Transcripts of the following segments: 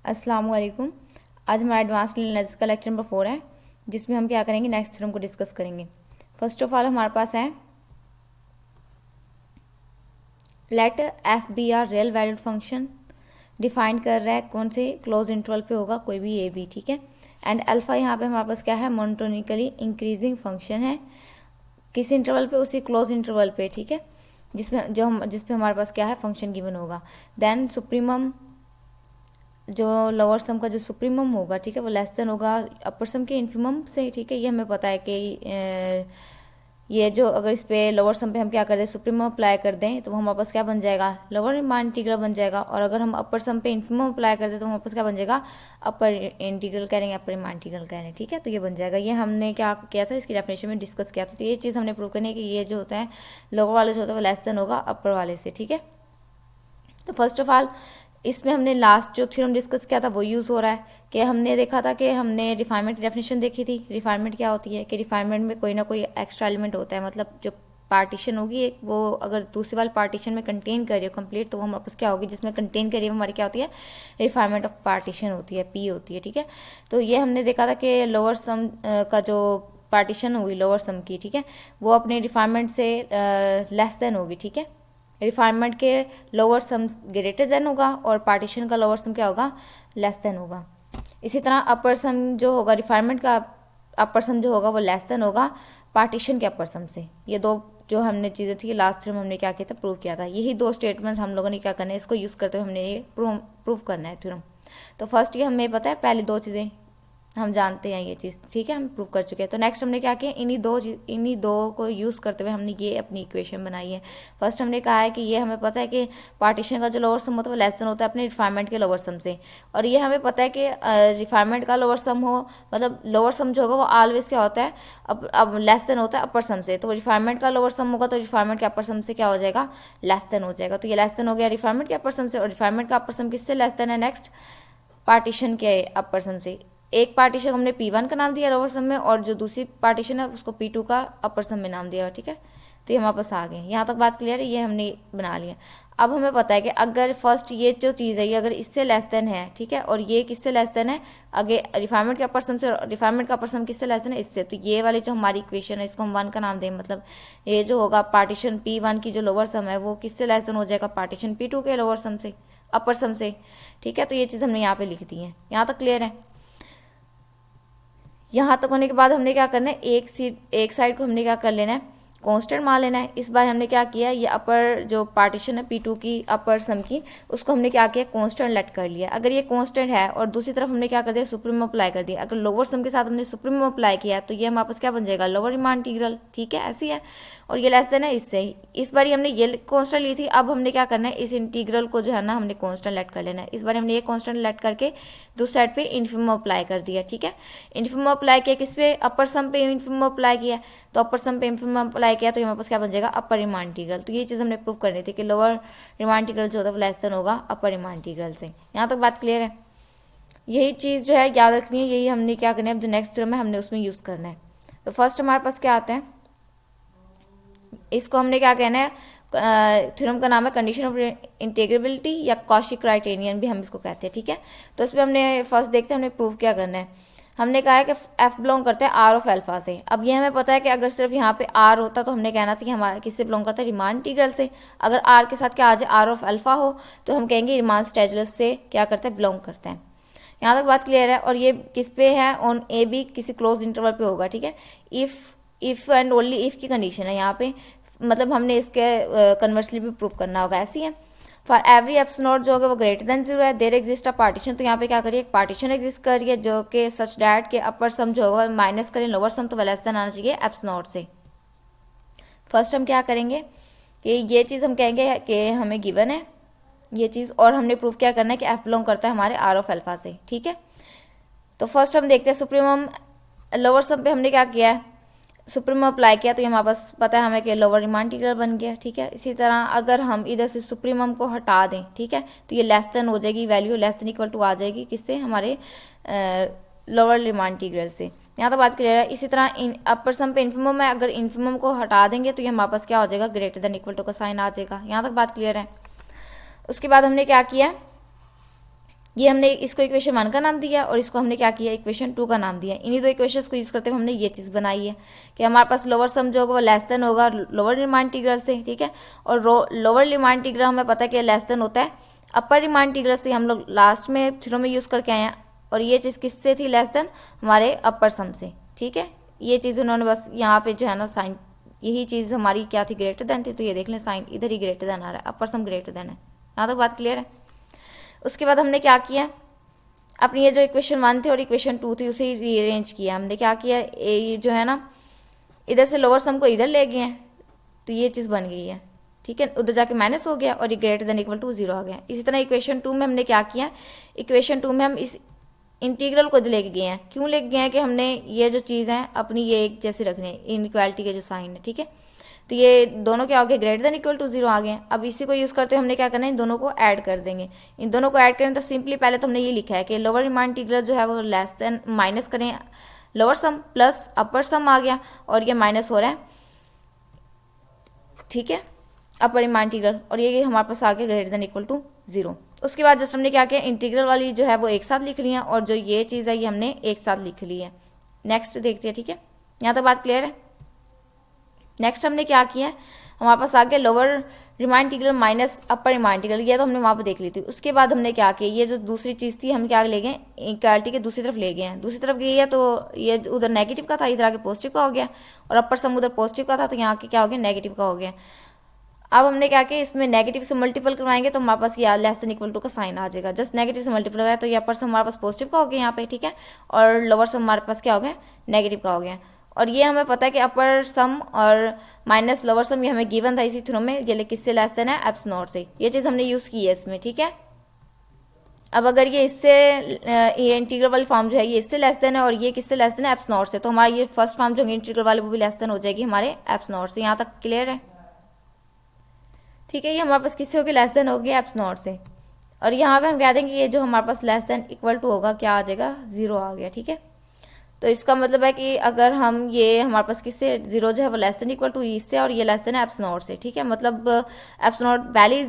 अस्सलाम वालेकुम। आज हमारा एडवांस्ड एनालिसिस का लेक्चर नंबर 4 है, जिसमें हम क्या करेंगे, नेक्स्ट थ्योरम को डिस्कस करेंगे। फर्स्ट ऑफ ऑल हमारे पास है let f be a real valued function. Define कर रहा है कौन से क्लोज इंटरवल पे होगा, कोई भी ए बी, ठीक है। एंड अल्फा यहाँ पे हमारे पास क्या है, मोनोटोनिकली इंक्रीजिंग फंक्शन है, किस इंटरवल पे, उसी क्लोज इंटरवल पे, ठीक है, जिसपे हमारे पास क्या है, फंक्शन गिवन होगा। देन सुप्रीमम, जो लोअर सम का जो सुप्रीमम होगा, ठीक है, वो लेस देन होगा अपर सम के इन्फिमम से, ठीक है। ये हमें पता है कि ये जो अगर इस पे लोअर सम पे हम क्या कर दें, सुप्रीमम अप्लाई कर दें, तो वो हमारे पास क्या बन जाएगा, लोअर रिमांड इंटीग्रल बन जाएगा। और अगर हम अपर सम पे इन्फिमम अप्लाई कर दें तो हमारे पास क्या बन जाएगा, अपर इंटीग्रल करेंगे, अपर रिमांड इंटीग्रल करेंगे, ठीक है। तो ये बन जाएगा। ये हमने क्या किया था, इसकी डेफिनेशन में डिस्कस किया था। तो ये चीज़ हमने प्रूव करनी है कि ये जो होता है लोअर वाले जो होता है वो लेस देन होगा अपर वाले से, ठीक है। तो फर्स्ट ऑफ ऑल इसमें हमने लास्ट जो थ्योरम डिस्कस किया था वो यूज़ हो रहा है कि हमने देखा था कि हमने रिफाइनमेंट की डेफिनेशन देखी थी। रिफाइनमेंट क्या होती है कि रिफाइनमेंट में कोई ना कोई एक्स्ट्रा एलिमेंट होता है, मतलब जो पार्टीशन होगी एक, वो अगर दूसरी वाली पार्टीशन में कंटेन कर रही हो कंप्लीट, तो वो हमारे पास क्या होगी, जिसमें कंटेन कर रही है हमारी क्या होती है, रिफाइनमेंट ऑफ पार्टीशन होती है, पी होती है, ठीक है। तो ये हमने देखा था कि लोअर सम का जो पार्टीशन होगी लोअर सम की, ठीक है, वो अपने रिफाइनमेंट से लेस देन होगी, ठीक है। रिफाइनमेंट के लोअर सम ग्रेटर देन होगा और पार्टीशन का लोअर सम क्या होगा, लेस देन होगा। इसी तरह अपर सम जो होगा, रिफाइनमेंट का अपर सम जो होगा वो लेस देन होगा पार्टीशन के अपर सम से। ये दो जो हमने चीज़ें थी लास्ट थ्योरम हमने क्या किया था, प्रूव किया था। यही दो स्टेटमेंट हम लोगों ने क्या करना है, इसको यूज़ करते हुए हमने ये प्रूव करना है थ्योरम। तो फर्स्ट ये हमें पता है, पहली दो चीज़ें हम जानते हैं ये चीज़, ठीक है, हम प्रूव कर चुके हैं। तो नेक्स्ट हमने क्या किया, इन्हीं दो को यूज़ करते हुए हमने ये अपनी इक्वेशन बनाई है। फर्स्ट हमने कहा है कि ये हमें पता है कि पार्टीशन का जो लोअर सम होता है वो लेस देन होता है अपने रिफाइनमेंट के लोअर सम से। और ये हमें पता है कि रिफाइनमेंट का लोअर सम हो, मतलब लोअर सम जो होगा वो ऑलवेज क्या होता है, अब लेस देन होता है अपर सम से। तो रिफाइनमेंट का लोअर सम होगा तो रिफाइनमेंट के अपर सम से क्या हो जाएगा, लेस देन हो जाएगा। तो ये लेस देन हो गया रिफाइनमेंट के अपर सम से, और रिफाइनमेंट का अपर सम किससे लेस देन है, नेक्स्ट पार्टीशन के अपर सम से। एक पार्टीशन हमने P1 का नाम दिया लोअर सम में, और जो दूसरी पार्टीशन है उसको P2 का अपर सम में नाम दिया, ठीक है। तो ये हमारे पास आ गए। यहाँ तक बात क्लियर है, ये हमने बना लिया। अब हमें पता है कि अगर फर्स्ट ये जो चीज़ है ये अगर इससे लेस देन है, ठीक है, और ये किससे लेस देन है, अगर रिफाइनमेंट के अपर सम से, रिफाइनमेंट का अपर सम किससे लेस देन है, इससे। तो ये वाली जो हमारी इक्वेशन है इसको हम 1 का नाम दें, मतलब ये जो होगा पार्टीशन P1 की जो लोअर सम है वो किससे लेस देन हो जाएगा, पार्टीशन P2 के लोअर सम से, अपर सम से, ठीक है। तो ये चीज़ हमने यहाँ पे लिख दी है। यहाँ तक क्लियर है। यहाँ तक होने के बाद हमने क्या करना है, एक साइड को हमने क्या कर लेना है, कांस्टेंट मान लेना है। इस बार हमने क्या किया, ये अपर जो पार्टीशन है P2 की अपर सम की, उसको हमने क्या किया, कांस्टेंट लेट कर लिया। अगर ये कांस्टेंट है और दूसरी तरफ हमने क्या कर दिया, सुप्रीमम अप्लाई कर दिया। अगर लोअर सम के साथ हमने सुप्रीमम अप्लाई किया तो ये हमारे पास क्या बन जाएगा, लोअर रिमांड इंटीग्रल, ठीक है, ऐसी है। और ये लेस देन है इससे। इस बार हमने ये कांस्टेंट ली थी, अब हमने क्या करना है, इस इंटीग्रल को जो है ना हमने कांस्टेंट लेट कर लेना है। इस बार हमने ये कांस्टेंट लेट करके दूसरी साइड पे इन्फिमम अप्लाई कर दिया, ठीक है। इन्फिमम अप्लाई किया किस पे, अपर सम पे इन्फिमम अप्लाई किया, तो अपर सम पे इन्फिमम अप्लाई किया तो हमारे पास क्या बन जाएगा, अपर रिमांड इंटीग्रल। तो ये चीज़ हमने प्रूव करनी थी कि लोअर रिमांड इंटीग्रल जो होता है वो लेस देन होगा अपर रिमांड इंटीग्रल से। यहाँ तक बात क्लियर है। यही चीज़ जो है याद रखनी है, यही हमने क्या करना है, अब जो नेक्स्ट थ्योरम है हमने उसमें यूज़ करना है। तो फर्स्ट हमारे पास क्या आता है, इसको हमने क्या कहना है, थ्योरम का नाम है कंडीशन ऑफ इंटीग्रेबिलिटी या कॉची क्राइटेरियन भी हम इसको कहते हैं, ठीक है। तो इसमें हमने फर्स्ट देखते हैं हमने प्रूव क्या करना है। हमने कहा है कि एफ बिलोंग करता है आर ऑफ अल्फा से। अब ये हमें पता है कि अगर सिर्फ यहाँ पे आर होता तो हमने कहना था कि हमारा किससे बिलोंग करता है, रिमान इंटीग्रल से। अगर आर के साथ क्या आ जाए, आर ऑफ अल्फा हो, तो हम कहेंगे रिमान स्टेजुलस से क्या करता है, बिलोंग करता है। यहाँ तक बात क्लियर है। और ये किस पे है, ऑन ए बी किसी क्लोज इंटरवल पे होगा, ठीक है। इफ एंड ओनली इफ की कंडीशन है यहाँ पे, मतलब हमने इसके कन्वर्सली भी प्रूव करना होगा, ऐसी है। फॉर एवरी एप्स नॉट जो होगा वो ग्रेटर देन जीरो है, देर एग्जिस्ट अ पार्टीशन। तो यहाँ पे क्या करिए, एक पार्टीशन एग्जिस्ट करिए जो कि सच डैट के अपर सम जो होगा माइनस करें लोअर सम, तो वह लेस देन आना चाहिए एप्स नॉट से। फर्स्ट हम क्या करेंगे कि ये चीज़ हम कहेंगे कि हमें गिवन है ये चीज़, और हमने प्रूव क्या करना है कि एफ बिलोंग करता है हमारे आर ऑफ अल्फा से, ठीक है। तो फर्स्ट हम देखते हैं सुप्रीमम लोअर सम पे हमने क्या किया है, सुप्रीमम अप्लाई किया, तो ये हमारे पास पता है हमें कि लोअर रिमांड इंटीग्रल बन गया, ठीक है। इसी तरह अगर हम इधर से सुप्रीमम को हटा दें, ठीक है, तो ये लेस देन हो जाएगी, value less than equal to आ जाएगी किससे, हमारे लोअर रिमांड इंटीग्रल से। यहाँ तो बात क्लियर है। इसी तरह अपर सम पे इन्फिमम है, अगर इन्फिमम को हटा देंगे तो ये हमारे पास क्या हो जाएगा, ग्रेटर देन इक्वल टू का साइन आ जाएगा। यहाँ तक बात क्लियर है। उसके बाद हमने क्या किया, ये हमने इसको इक्वेशन 1 का नाम दिया और इसको हमने क्या किया, इक्वेशन 2 का नाम दिया। इन्हीं दो इक्वेशंस को यूज़ करते हुए हमने ये चीज़ बनाई है कि हमारे पास लोअर सम जो होगा वो लेस देन होगा लोअर रिमांड इंटीग्रल से, ठीक है। और लोअर रिमांड इंटीग्रल हमें पता है कि लेस देन होता है अपर रिमांड इंटीग्रल से, हम लोग लास्ट में थ्योरम में यूज़ करके आए हैं। और ये चीज़ किससे थी, लेस देन हमारे अपर सम से, ठीक है। ये चीज़ उन्होंने बस यहाँ पे जो है ना साइन, यही चीज़ हमारी क्या थी, ग्रेटर देन थी। तो ये देख लें साइन इधर ही ग्रेटर देन आ रहा है, अपर सम ग्रेटर देन है। यहाँ तक बात क्लियर है। उसके बाद हमने क्या किया, अपनी ये जो इक्वेशन 1 थी और इक्वेशन 2 थी उसे रीअरेंज किया हमने। क्या किया, ये जो है ना इधर से लोअर सम को इधर ले गए हैं तो ये चीज़ बन गई है, ठीक है। उधर जाके माइनस हो गया और ये ग्रेटर देन इक्वल टू 0 आ गया। इसी तरह इक्वेशन 2 में हमने क्या किया, इक्वेशन 2 में हम इस इंटीग्रल को लेके गए हैं। क्यों लेके गए हैं कि हमने ये जो चीज़ है अपनी ये एक जैसे रखने, इनइक्वालिटी के जो साइन है, ठीक है। तो ये दोनों क्या हो गए, ग्रेटर देन इक्वल टू 0 आ गए। अब इसी को यूज़ करते हुए हमने क्या करना है, इन दोनों को ऐड कर देंगे। इन दोनों को ऐड करें तो सिंपली पहले तो हमने ये लिखा है कि लोअर रिमांड इंटीग्रल जो है वो लेस देन, माइनस करें लोअर सम प्लस अपर सम आ गया और ये माइनस हो रहा है, ठीक है, अपर रिमांड इंटीग्रल। और ये हमारे पास आ गया ग्रेटर देन इक्वल टू 0। उसके बाद जस्ट हमने क्या किया, इंटीग्रल वाली जो है वो एक साथ लिख ली है और जो ये चीज़ है ये हमने एक साथ लिख ली है। नेक्स्ट देखते हैं, ठीक है। यहाँ तक बात क्लियर है। नेक्स्ट हमने क्या किया है, हमारे पास आ गया लोअर रिमांड इंटीग्रल माइनस अपर रिमांड इंटीग्रल, ये तो हमने वहाँ पे देख ली थी। उसके बाद हमने क्या किया, ये जो दूसरी चीज़ थी हम क्या ले गए, इक्वालिटी के दूसरी तरफ ले गए हैं। दूसरी तरफ गई है तो ये उधर नेगेटिव का था, इधर आके पॉजिटिव का हो गया। और अपर सम उधर पॉजिटिव का था तो यहाँ के क्या हो गया, नेगेटिव का हो गया। अब हमने क्या किया, इसमें नेगेटिव से मल्टीपल करवाएंगे तो हमारे पास ये लेस देन इक्वल टू का साइन आ जाएगा। जस्ट नेगेटिव से मल्टीपल कराया तो ये अपर सम हमारे पास पॉजिटिव का हो गया यहाँ पे, ठीक है। और लोअर सम हमारे पास क्या हो गया, नेगेटिव का हो गया। और ये हमें पता है कि अपर सम और माइनस लोअर सम ये हमें गिवन था इसी थ्योरम में, ये किससे लेस देन है, एप्स नॉट से। ये चीज़ हमने यूज़ की है इसमें, ठीक है। अब अगर ये इससे ये इंटीग्रल वाली फॉर्म जो है ये इससे लेस देन है और ये किससे लेस देन है, एप्स नॉट से, तो हमारा ये फर्स्ट फॉर्म जो है इंटीग्रल वाली वो भी लेस देन हो जाएगी हमारे एप्स नॉट से। यहाँ तक क्लियर है, ठीक है। ये हमारे पास किससे होगी, लेस देन होगी एप्स नॉट से। और यहाँ पे हम कह देंगे ये जो हमारे पास लेस देन इक्वल टू होगा क्या आ जाएगा, 0 आ गया, ठीक है। तो इसका मतलब है कि अगर हम ये हमारे पास किससे 0 जो है वो लेस देन इक्वल टू इससे और ये लेस देन एप्स नॉट से, ठीक है। मतलब एप्स नॉट वैल्यू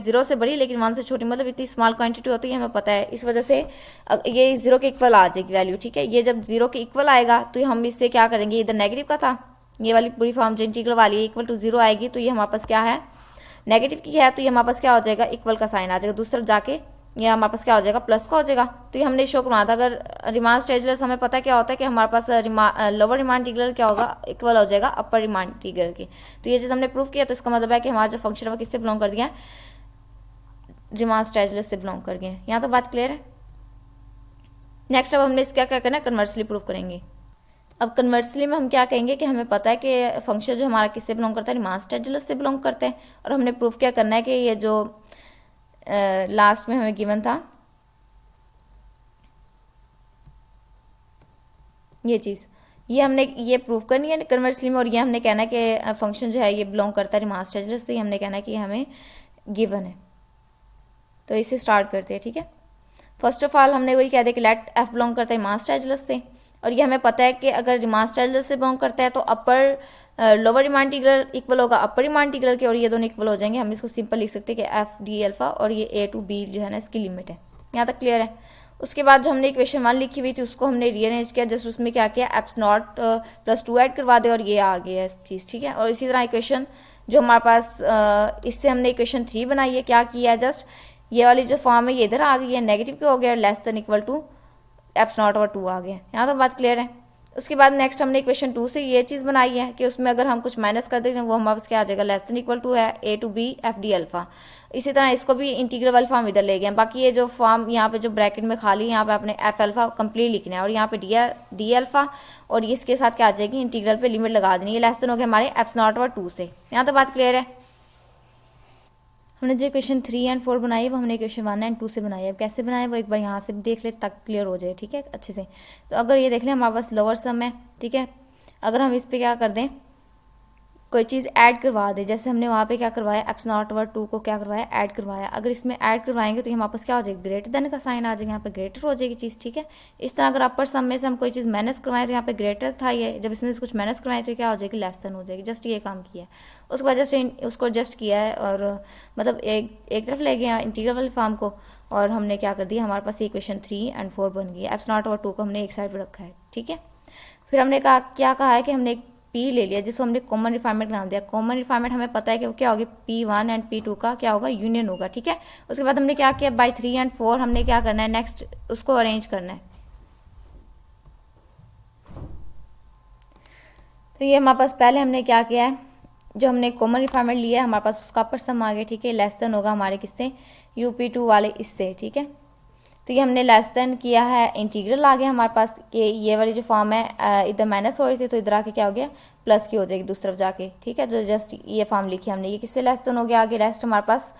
0 से बड़ी लेकिन 1 से छोटी, मतलब इतनी स्मॉल क्वांटिटी होती है हमें पता है। इस वजह से ये 0 के इक्वल आ जाएगी वैल्यू, ठीक है। ये जब 0 के इक्वल आएगा तो हम इससे क्या करेंगे, इधर नेगेटिव का था, ये वाली पूरी फॉर्म जो इंटीग्रल वाली है इक्वल टू 0 आएगी तो ये हमारे पास क्या है, नेगेटिव की है। तो ये हमारे पास क्या हो जाएगा, इक्वल का साइन आ जाएगा। दूसरी तरफ जाके ये हमारे पास क्या हो जाएगा, प्लस का हो जाएगा। तो ये हमने शो करवाना था। अगर रिमांड स्टेजलेस हमें पता क्या होता है कि हमारे पास लोअर रिमांड इंटीग्रल क्या होगा, इक्वल हो जाएगा अपर रिमांड इंटीग्रल के। तो ये चीज़ हमने प्रूव किया। तो इसका मतलब है कि हमारा जो फंक्शन है वो किससे बिलोंग कर दिया है, रिमांड स्टेजलेस से बिलोंग कर गया। यहाँ तो बात क्लियर है। नेक्स्ट अब हमने इसका क्या करना है, कन्वर्सली प्रूव करेंगे। अब कन्वर्सली में हम क्या कहेंगे कि हमें पता है कि फंक्शन जो हमारा किससे बिलोंग करता है, रिमांड स्टेजलेस से बिलोंग करते हैं। और हमने प्रूफ क्या करना है कि ये जो लास्ट में हमें गिवन था ये चीज़, ये हमने ये प्रूफ करनी है कन्वर्सली में। और ये हमने कहना है कि फंक्शन जो है ये बिलोंग करता है रिमांड स्टेजलेस से, हमने कहना है कि हमें गिवन है। तो इसे स्टार्ट करते हैं, ठीक है। फर्स्ट ऑफ ऑल हमने वही कह दिया कि लेट एफ बिलोंग करता है रिमांड स्टेजलेस से। और ये हमें पता है कि अगर रिमांड स्टेजलेस से बिलोंग करता है तो upper lower remand integral equal होगा अपर रिमांड इंटीग्रल के, और ये दोनों इक्वल हो जाएंगे। हम इसको सिंपल लिख सकते हैं कि एफ डी अल्फा और ये ए टू बी जो है ना इसकी लिमिट है। यहाँ तक क्लियर है। उसके बाद जो हमने इक्वेशन 1 लिखी हुई थी उसको हमने रीअरेंज किया, जस्ट उसमें क्या किया, एप्स नॉट प्लस 2 ऐड करवा दे और ये आ गया इस चीज़, ठीक है। और इसी तरह इक्वेशन जो हमारे पास इससे हमने इक्वेशन 3 बनाई है, क्या किया, जस्ट ये वाली जो फॉर्म है ये इधर आ गई है, नेगेटिव के हो गया, less than equal to eps naught और 2 आ गया। यहाँ तो बात क्लियर है। उसके बाद नेक्स्ट हमने इक्वेशन 2 से ये चीज़ बनाई है कि उसमें अगर हम कुछ माइनस कर देते हैं वो हमारे पास क्या आ जाएगा, लेस देन इक्वल टू है a to b f d alpha. इसी तरह इसको भी इंटीग्रल वाली फॉर्म इधर ले गए। बाकी ये जो फॉर्म यहाँ पे जो ब्रैकेट में खाली यहाँ पे आपने एफ अल्फा कंप्लीट लिखना है और यहाँ पे डी अल्फा और इसके साथ क्या आ जाएगी, इंटीग्रल पे लिमिट लगा देनी है, लेस देन हो गया हमारे एप्स नॉट और 2 से। यहाँ तो बात क्लियर है। हमने जो इक्वेशन 3 एंड 4 बनाई है वो हमने इक्वेशन 1 एंड 2 से बनाई है। अब कैसे बनाए वो एक बार यहाँ से भी देख ले ताकि क्लियर हो जाए, ठीक है, अच्छे से। तो अगर ये देख लें हमारे पास लोअर सम है, ठीक है। अगर हम इस पर क्या कर दें, कोई चीज़ ऐड करवा दे, जैसे हमने वहाँ पे क्या करवाया, एप्स नॉट ओवर 2 को क्या करवाया, ऐड करवाया। अगर इसमें ऐड करवाएंगे तो हमारे पास क्या हो जाएगा, ग्रेटर देन का साइन आ जाएगा, यहाँ पे ग्रेटर हो जाएगी चीज़, ठीक है। इस तरह अगर अपर सम में से हम कोई चीज़ माइनस करवाएं तो यहाँ पे ग्रेटर था ये, जब इसमें से कुछ माइनस करवाएं तो क्या हो जाएगी, लेस देन हो जाएगी। जस्ट ये काम किया है, उसके बाद जस्ट उसको एडजस्ट किया है और मतलब एक तरफ ले गया इंटीग्रल वाले फॉर्म को, और हमने क्या कर दिया, हमारे पास इक्वेशन 3 और 4 बन गई। एप्स नॉट ओवर 2 को हमने एक साइड पर रखा है, ठीक है। फिर हमने कहा क्या कहा है कि हमने एक पी ले लिया जिसको हमने कॉमन रिफाइनमेंट नाम दिया। कॉमन रिफाइनमेंट हमें पता है कि वो क्या होगी, P1 एंड P2 का क्या होगा, यूनियन होगा, ठीक है। उसके बाद हमने क्या किया, बाई 3 और 4 हमने क्या करना है, नेक्स्ट उसको अरेंज करना है। तो ये हमारे पास पहले हमने क्या किया है, जो हमने कॉमन रिफाइनमेंट लिया है हमारे पास उसका अपर सम आ गया, ठीक है। लेस देन होगा हमारे किससे, UP2 वाले इससे, ठीक है। तो ये हमने लेस देन किया है, इंटीग्रल आ गया हमारे पास कि ये वाली जो फॉर्म है इधर माइनस हो रही थी तो इधर आके क्या हो गया, प्लस की हो जाएगी दूसरी तरफ जाके, ठीक है। जो जस्ट ये फॉर्म लिखी हमने, ये किससे लेस देन हो गया, आगे रेस्ट हमारे पास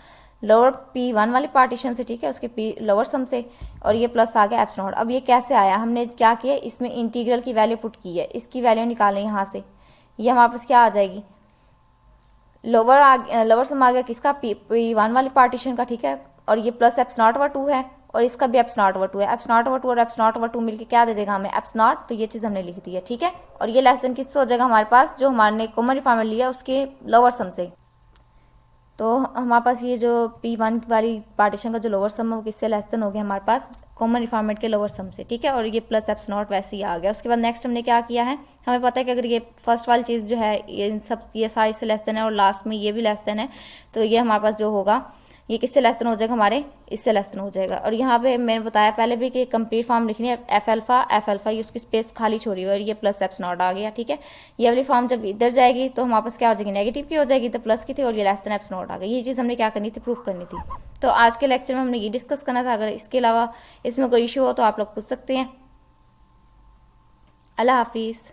लोअर P1 वाले पार्टीशन से, ठीक है, उसके P लोअर सम से, और ये प्लस आ गया एप्स नॉट। अब ये कैसे आया, हमने क्या किया, इसमें इंटीग्रल की वैल्यू पुट की है, इसकी वैल्यू निकालें यहाँ से, ये हमारे पास क्या आ जाएगी, लोअर सम आ गया किसका, P1 वाले पार्टीशन का, ठीक है। और ये प्लस एप्स नॉट ओवर 2 है, और इसका भी एप्स नॉट ओवर 2 है। एप्स नॉट ओवर 2 और एप्स नॉट ओवर 2 मिलकर क्या दे देगा हमें, एप्स नॉट, तो ये चीज़ हमने लिख दी है, ठीक है। और ये लेस देन किससे हो जाएगा हमारे पास, जो हमारे कॉमन रिफाइनमेंट लिया उसके लोअर सम से। तो हमारे पास ये जो P1 वाली पार्टीशन का जो लोअर सम है वो किससे लेस देन हो गया हमारे पास, कॉमन रिफाइनमेंट के लोअर सम से, ठीक है। और ये प्लस एप्स नॉट वैसे ही आ गया। उसके बाद नेक्स्ट हमने क्या किया है, हमें पता है कि अगर ये फर्स्ट वाली चीज़ जो है ये सारी से लेस देन है और लास्ट में ये भी लेस देन है, तो ये हमारे पास जो होगा ये किससे लेस देन हो जाएगा, हमारे इससे लेस देन हो जाएगा। और यहाँ पे मैंने बताया पहले भी कि कंप्लीट फॉर्म लिखनी है, एफ अल्फा ये उसकी स्पेस खाली छोड़ी हुई है, और ये प्लस एप्स नॉट आ गया, ठीक है। ये वाली फॉर्म जब इधर जाएगी तो हमारे पास क्या हो जाएगी, नेगेटिव की हो जाएगी, तो प्लस की थी, और ये लेस देन एप्स नॉट आ गई। ये चीज़ हमने क्या करनी थी, प्रूफ करनी थी। तो आज के लेक्चर में हमने ये डिस्कस करना था। अगर इसके अलावा इसमें कोई इशू हो तो आप लोग पूछ सकते हैं। अल्लाह हाफिज़।